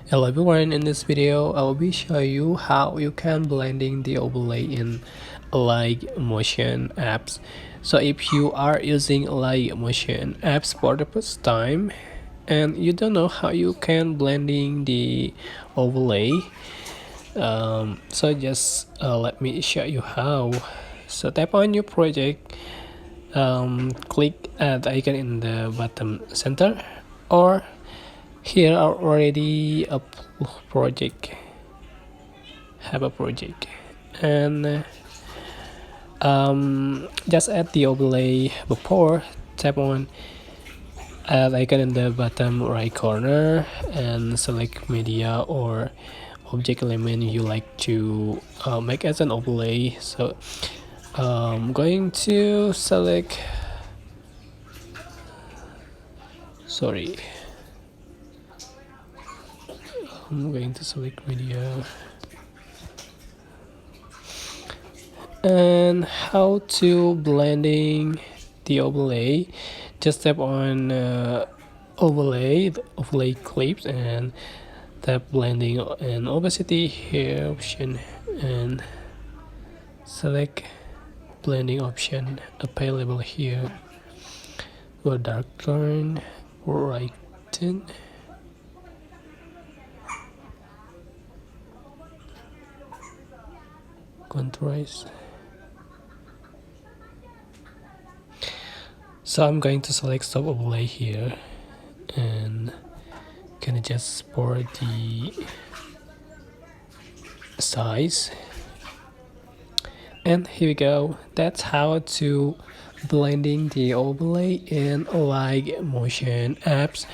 Hello everyone, in this video I will be show you how you can blending the overlay in Alight Motion apps. So if you are using Alight Motion apps for the first time and you don't know how you can blending the overlay, so just let me show you how. So tap on your project, click the icon in the bottom center, or here are already a project, have a project, and just add the overlay before. Tap on add icon in the bottom right corner and select media or object element you like to make as an overlay. So I'm going to select, sorry, I'm going to select media. And how to blending the overlay, just tap on overlay, the overlay clips, and tap blending and opacity here option and select blending option available here. Go dark tone, brighten, contrast. So I'm going to select stop overlay here and can adjust for the size. And here we go. That's how to blending the overlay in Alight Motion apps.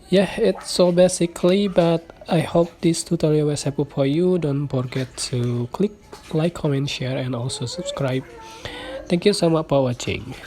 Yeah, it's so basically, but I hope this tutorial was helpful for you. Don't forget to click like, comment, share, and also subscribe. Thank you so much for watching.